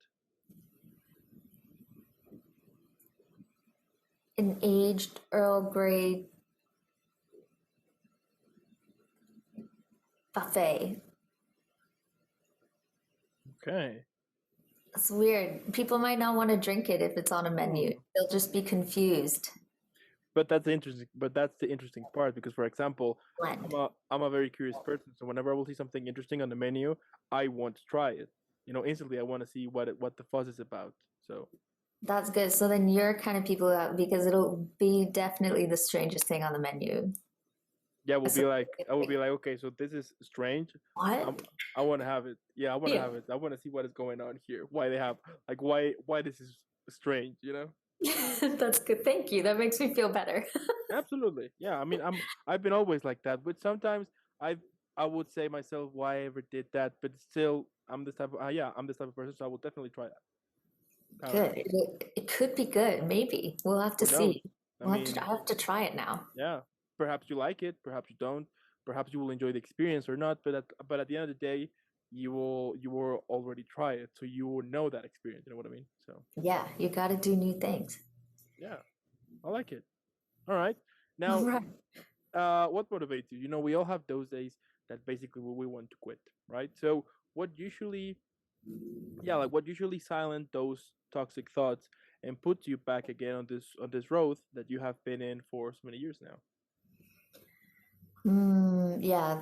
Speaker 2: An aged Earl Grey buffet.
Speaker 1: Okay.
Speaker 2: It's weird. People might not want to drink it if it's on a menu.
Speaker 1: Hmm.
Speaker 2: They'll just be confused.
Speaker 1: But that's interesting. But that's the interesting part because, for example,
Speaker 2: Blend.
Speaker 1: I'm a very curious person. So whenever I will see something interesting on the menu, I want to try it. Instantly I want to see what the fuss is about. So
Speaker 2: That's good. So then you're kind of people that because it'll be definitely the strangest thing on the menu.
Speaker 1: yeah,
Speaker 2: So,
Speaker 1: I will be like, okay, so this is strange.
Speaker 2: what?
Speaker 1: I'm, I want to have it. Yeah, I want to
Speaker 2: Yeah.
Speaker 1: have it. I want to see what is going on here. Why they have like why this is strange.
Speaker 2: That's good. Thank you. That makes me feel better.
Speaker 1: Absolutely. Yeah. I mean, I've been always like that, but sometimes I I would say myself why I ever did that, but still I'm this type of yeah, I'm this type of person, so I will definitely try that.
Speaker 2: Good.
Speaker 1: However,
Speaker 2: It could be good. Maybe we'll have to
Speaker 1: who knows?
Speaker 2: see.
Speaker 1: I mean,
Speaker 2: I have to try it now.
Speaker 1: yeah, perhaps you like it, perhaps you don't, perhaps you will enjoy the experience or not, but at the end of the day, you will already try it, so you will know that experience. You know what I mean? So
Speaker 2: Yeah, you got to do new things.
Speaker 1: yeah, I like it. All right.
Speaker 2: All
Speaker 1: Now,
Speaker 2: right.
Speaker 1: what motivates you? We all have those days that basically we want to quit, right? So what usually, yeah, like what usually silent those toxic thoughts and puts you back again on this road that you have been in for so many years now.
Speaker 2: Yeah,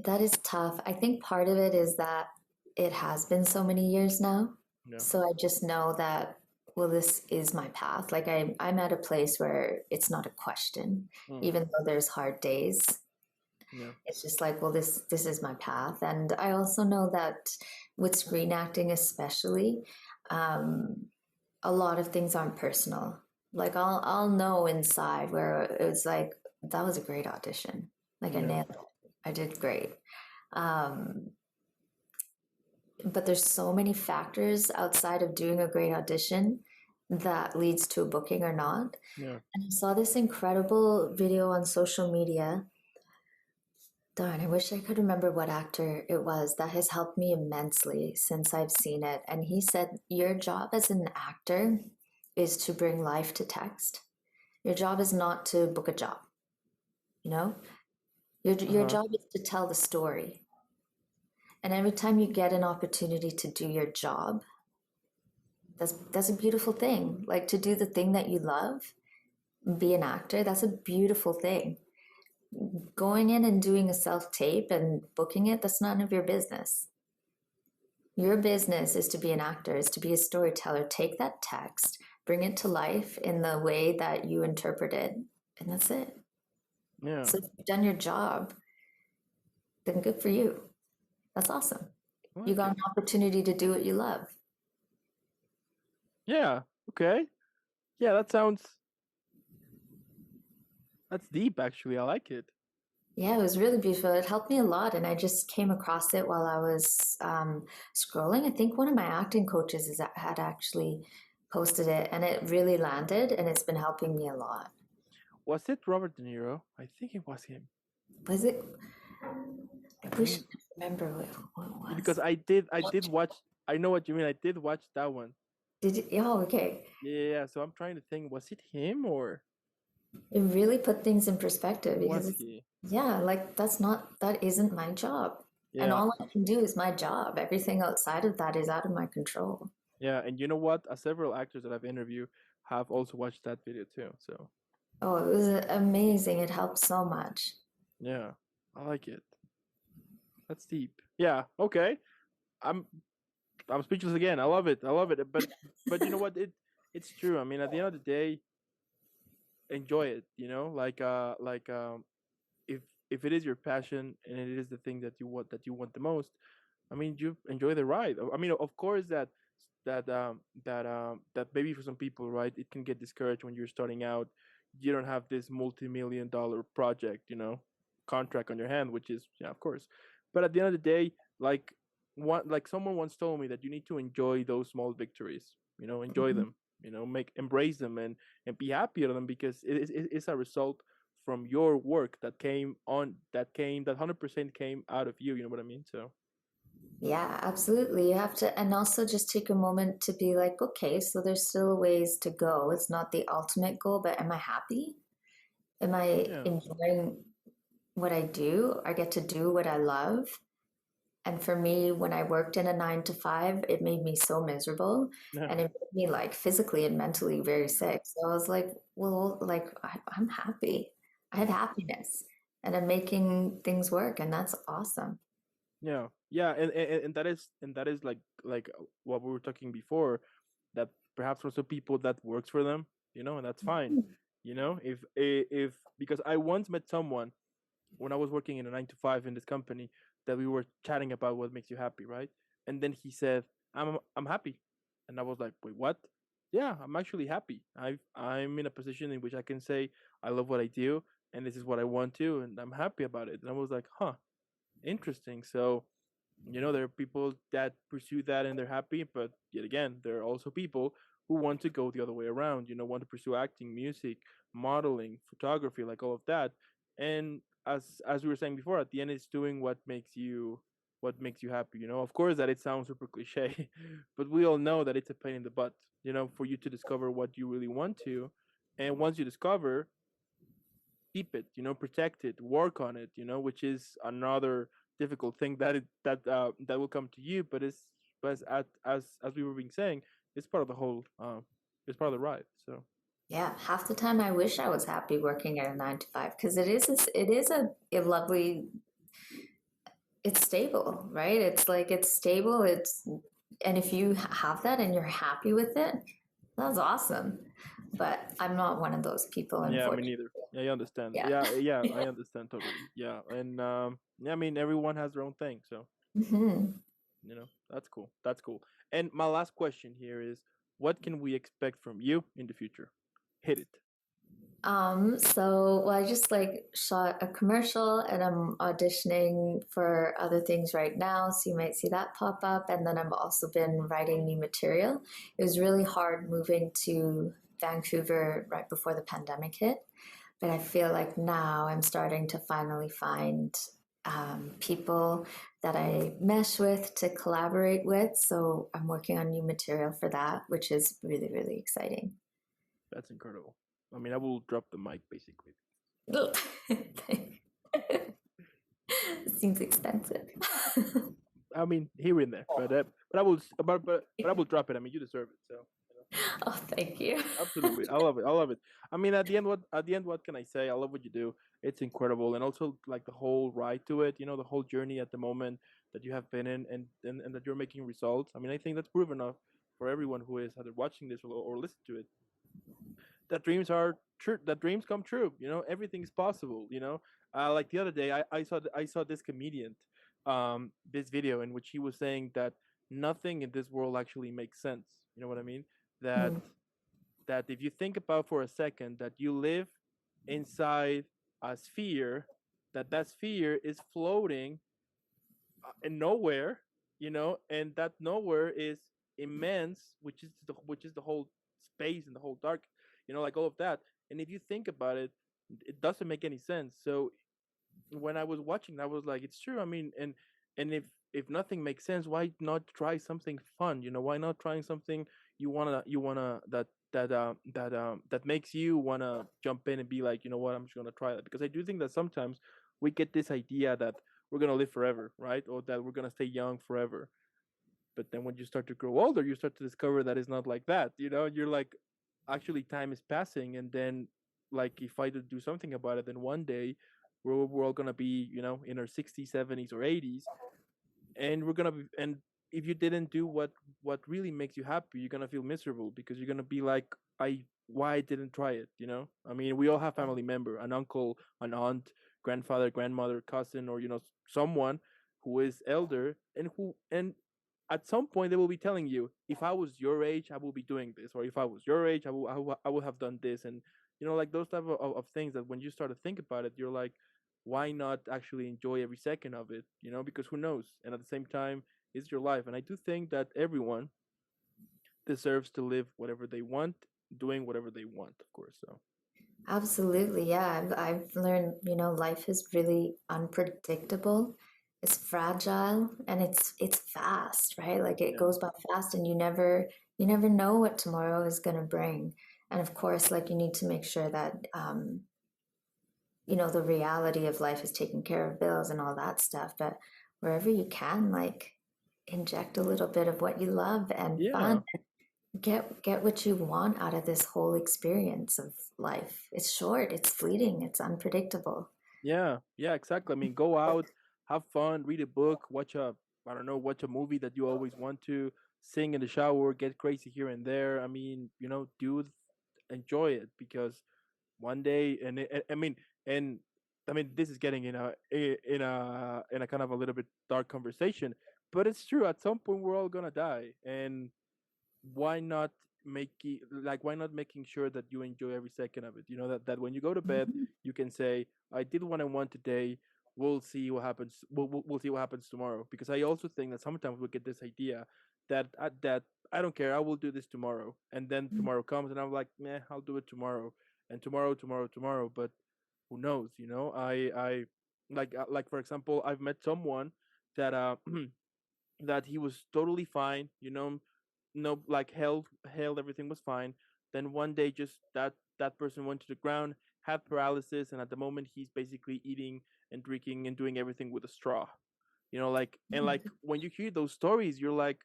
Speaker 2: that is tough. I think part of it is that it has been so many years now.
Speaker 1: Yeah.
Speaker 2: So I just know that, well, this is my path. Like I'm at a place where it's not a question,
Speaker 1: Mm,
Speaker 2: even though there's hard days.
Speaker 1: yeah.
Speaker 2: It's just like, well, this is my path. And I also know that with screen acting, especially, um, a lot of things aren't personal. Like I'll know inside where it was like that was a great audition. Like I
Speaker 1: Yeah.
Speaker 2: nailed it. I did great. Um, but there's so many factors outside of doing a great audition that leads to a booking or not.
Speaker 1: Yeah.
Speaker 2: And I saw this incredible video on social media. Darn, I wish I could remember what actor it was that has helped me immensely since I've seen it. And he said, your job as an actor is to bring life to text. Your job is not to book a job, you know? Your
Speaker 1: Uh-huh.
Speaker 2: job is to tell the story. And every time you get an opportunity to do your job, that's a beautiful thing. Like to do the thing that you love, be an actor, that's a beautiful thing. Going in and doing a self tape and booking it, that's none of your business. Your business is to be an actor, is to be a storyteller. Take that text, bring it to life in the way that you interpret it, and that's it.
Speaker 1: Yeah.
Speaker 2: So if you've done your job, then good for you. That's awesome.
Speaker 1: I
Speaker 2: You
Speaker 1: like
Speaker 2: got
Speaker 1: it.
Speaker 2: an opportunity to do what you love.
Speaker 1: Yeah. Okay. Yeah, that's deep actually. I like it.
Speaker 2: Yeah, it was really beautiful. It helped me a lot, and I just came across it while I was scrolling. I think one of my acting coaches had actually posted it, and it really landed, and it's been helping me a lot.
Speaker 1: Was it Robert De Niro? I think it was him.
Speaker 2: Was it? I wish I
Speaker 1: Mm,
Speaker 2: could remember what it
Speaker 1: because
Speaker 2: was.
Speaker 1: I did watch. I know what you mean. I did watch that one.
Speaker 2: Did you? Oh, okay.
Speaker 1: Yeah. So I'm trying to think. Was it him or
Speaker 2: It really put things in perspective
Speaker 1: was
Speaker 2: because it's,
Speaker 1: he?
Speaker 2: yeah, like that isn't my job. And
Speaker 1: Yeah,
Speaker 2: all I can do is my job. Everything outside of that is out of my control.
Speaker 1: yeah, and you know what? Several actors that I've interviewed have also watched that video too. So
Speaker 2: Oh, it was amazing. It helped so much.
Speaker 1: yeah, I like it. That's deep. Yeah. Okay. I'm I'm speechless again. I love it. I love it. But you know what? It's true. I mean, at the end of the day, enjoy it. You know, if if it is your passion and it is the thing that you want the most, I mean, you enjoy the ride. I mean, of course that maybe for some people, right, it can get discouraged when you're starting out. You don't have this multi-million-dollar project, contract on your hand, which is, yeah, of course. But at the end of the day, like like someone once told me that you need to enjoy those small victories. Enjoy
Speaker 2: Mhm.
Speaker 1: them. Make embrace them and be happy at them because it's a result from your work that 100% came out of you. You know what I mean? So
Speaker 2: Yeah, absolutely. You have to, and also just take a moment to be like, okay, so there's still ways to go. It's not the ultimate goal, but am I happy? Am I
Speaker 1: yeah,
Speaker 2: enjoying what I do? I get to do what I love. And for me, when I worked in a 9 to 5, it made me so miserable
Speaker 1: yeah,
Speaker 2: and it made me like physically and mentally very sick. So I was like, well, like I'm happy. I have happiness and I'm making things work, and that's awesome.
Speaker 1: yeah, and that is like what we were talking before, that perhaps for some people that works for them, and that's fine. If because I once met someone when I was working in a 9 to 5 in this company, that we were chatting about what makes you happy, right? And then he said, I'm happy," and I was like, "Wait, what?" Yeah, I'm actually happy. I'm in a position in which I can say I love what I do, and this is what I want to, and I'm happy about it. And I was like, "Huh, interesting." So there are people that pursue that and they're happy, but yet again, there are also people who want to go the other way around, want to pursue acting, music, modeling, photography, like all of that. And as we were saying before, at the end, it's doing what makes you happy. Of course, that it sounds super cliche, but we all know that it's a pain in the butt, for you to discover what you really want to. And once you discover, keep it, protect it, work on it, which is another difficult thing that will come to you, but as we were being saying, it's part of the whole, it's part of the ride. So
Speaker 2: Yeah, half the time I wish I was happy working at a 9 to 5 because it is a lovely, it's stable, right? It's like it's stable. And if you have that and you're happy with it, that's awesome. But I'm not one of those people,
Speaker 1: yeah, me
Speaker 2: unfortunately.
Speaker 1: neither. Yeah, I understand.
Speaker 2: Yeah.
Speaker 1: Yeah, yeah, I understand totally. Yeah, and yeah, I mean, everyone has their own thing, so
Speaker 2: Hmm.
Speaker 1: that's cool. That's cool. And my last question here is, what can we expect from you in the future? Hit it.
Speaker 2: So well, I just like shot a commercial and I'm auditioning for other things right now. So you might see that pop up. And then I've also been writing new material. It was really hard moving to Vancouver right before the pandemic hit. But I feel like now I'm starting to finally find people that I mesh with to collaborate with. So I'm working on new material for that, which is really, really exciting.
Speaker 1: That's incredible. I mean, I will drop the mic basically.
Speaker 2: Seems expensive.
Speaker 1: I mean, here and there, but I will but I will drop it. I mean, you deserve it. So
Speaker 2: Oh, thank you.
Speaker 1: absolutely, I love it. I love it. I mean, at the end, what can I say? I love what you do. It's incredible, and also like the whole ride to it. The whole journey at the moment that you have been in, and that you're making results. I mean, I think that's proven enough for everyone who is either watching this or listen to it, that dreams are true, that dreams come true. Everything is possible. Like the other day, I saw this comedian, this video in which he was saying that nothing in this world actually makes sense. You know what I mean? that
Speaker 2: Mm,
Speaker 1: that if you think about for a second that you live inside a sphere, that sphere is floating in nowhere, and that nowhere is immense, which is the whole space and the whole dark, like all of that. And if you think about it, it doesn't make any sense. So when I was watching, I was like, it's true. I mean, and if nothing makes sense, why not try something fun? Why not trying something you wanna that makes you wanna jump in and be like, you know what, I'm just gonna try that, because I do think that sometimes we get this idea that we're gonna live forever, right? Or that we're gonna stay young forever. But then when you start to grow older, you start to discover that it's not like that. You're like, actually, time is passing, and then, like, if I do something about it, then one day we're all gonna be, in our 60s, 70s, or 80s, and we're gonna be, and if you didn't do what really makes you happy, you're gonna feel miserable because you're gonna be like, I why I didn't try it. I mean, we all have family member, an uncle, an aunt, grandfather, grandmother, cousin, or someone who is elder, and at some point they will be telling you, if I was your age, I will be doing this, or if I was your age, I will have done this. And like those type of things, that when you start to think about it, you're like, why not actually enjoy every second of it? Because who knows? And at the same time, it's your life. And I do think that everyone deserves to live whatever they want, doing whatever they want, of course. So
Speaker 2: Absolutely, yeah. I've learned, life is really unpredictable. It's fragile and it's fast, right? Like it
Speaker 1: yeah,
Speaker 2: goes by fast and you never know what tomorrow is going to bring. And of course, like you need to make sure that the reality of life is taking care of bills and all that stuff, but wherever you can, like inject a little bit of what you love and
Speaker 1: yeah,
Speaker 2: fun. Get what you want out of this whole experience of life. It's short, it's fleeting, it's unpredictable.
Speaker 1: yeah, yeah, exactly. I mean, go out, have fun, read a book, I don't know, watch a movie that you always want to, sing in the shower, get crazy here and there. I mean, enjoy it, because one day, and I mean, this is getting in a kind of a little bit dark conversation, but it's true. At some point, we're all gonna die, and why not why not making sure that you enjoy every second of it? That when you go to bed,
Speaker 2: Mhm.
Speaker 1: you can say, I did what I want today. We'll see what happens. We'll see what happens tomorrow. Because I also think that sometimes we get this idea that I don't care, I will do this tomorrow, and then tomorrow comes and I'm like, meh, I'll do it tomorrow, and tomorrow, tomorrow, tomorrow. But who knows? I like, for example, I've met someone that that he was totally fine, no, like, health, everything was fine. Then one day, just that person went to the ground, had paralysis, and at the moment he's basically eating and drinking and doing everything with a straw. Like when you hear those stories, you're like,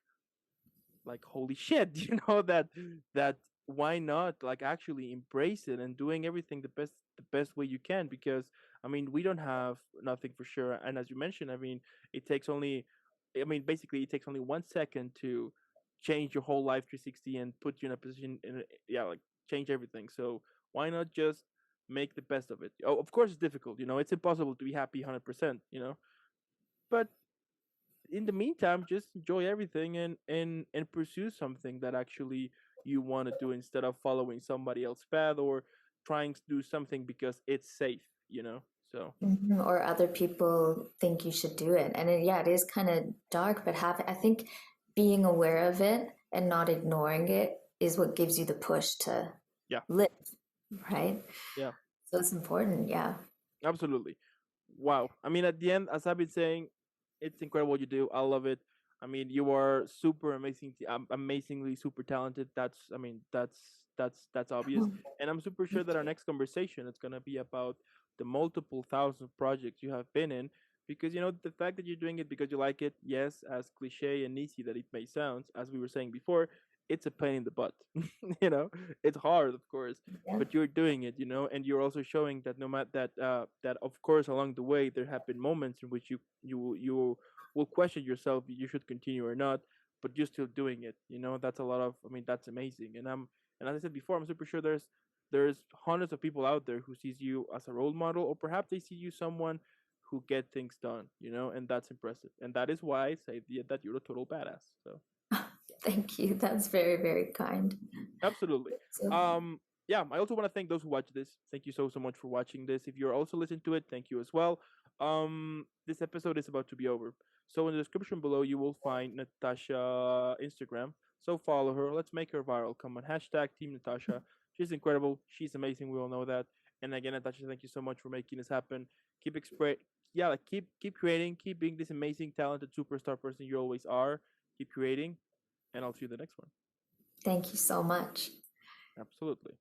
Speaker 1: holy shit, that why not, like, actually embrace it and doing everything the best way you can. Because I mean, we don't have nothing for sure, and as you mentioned, I mean, it takes only basically it takes only 1 second to change your whole life 360 and put you in a position, yeah, like, change everything. So why not just make the best of it? Oh, of course it's difficult, it's impossible to be happy 100%, but in the meantime, just enjoy everything, and pursue something that actually you want to do, instead of following somebody else's path, or trying to do something because it's safe. So
Speaker 2: Mhm. Or other people think you should do it. And yeah, it is kind of dark, but I think being aware of it and not ignoring it is what gives you the push to
Speaker 1: yeah,
Speaker 2: live, right?
Speaker 1: yeah,
Speaker 2: So it's important, yeah.
Speaker 1: absolutely. Wow. I mean, at the end, as I've been saying, it's incredible what you do. I love it. I mean, you are super amazing, amazingly super talented. That's obvious. And I'm super sure that our next conversation is gonna be about the multiple thousand projects you have been in. Because the fact that you're doing it because you like it, yes, as cliche and easy that it may sound, as we were saying before, it's a pain in the butt. you know, it's hard, of course,
Speaker 2: Yeah.
Speaker 1: but you're doing it, and you're also showing that, no matter that of course along the way there have been moments in which you will question yourself if you should continue or not, but you're still doing it. That's a lot of, I mean, that's amazing. And as I said before, I'm super sure there's hundreds of people out there who sees you as a role model, or perhaps they see you someone who get things done, and that's impressive, and that is why I say that you're a total badass. So
Speaker 2: Thank you. That's very, very kind.
Speaker 1: absolutely.
Speaker 2: So,
Speaker 1: Yeah, I also want to thank those who watch this. Thank you so much for watching this. If you're also listening to it, thank you as well. This episode is about to be over. So in the description below you will find Natasha Instagram. So follow her. Let's make her viral. Come on, hashtag Team Natasha. She's incredible. She's amazing. We all know that. And again, Natasha, thank you so much for making this happen. Keep express yeah, like, keep creating, keep being this amazing, talented superstar person you always are. Keep creating, and I'll see you in the next one.
Speaker 2: thank you so much.
Speaker 1: Absolutely.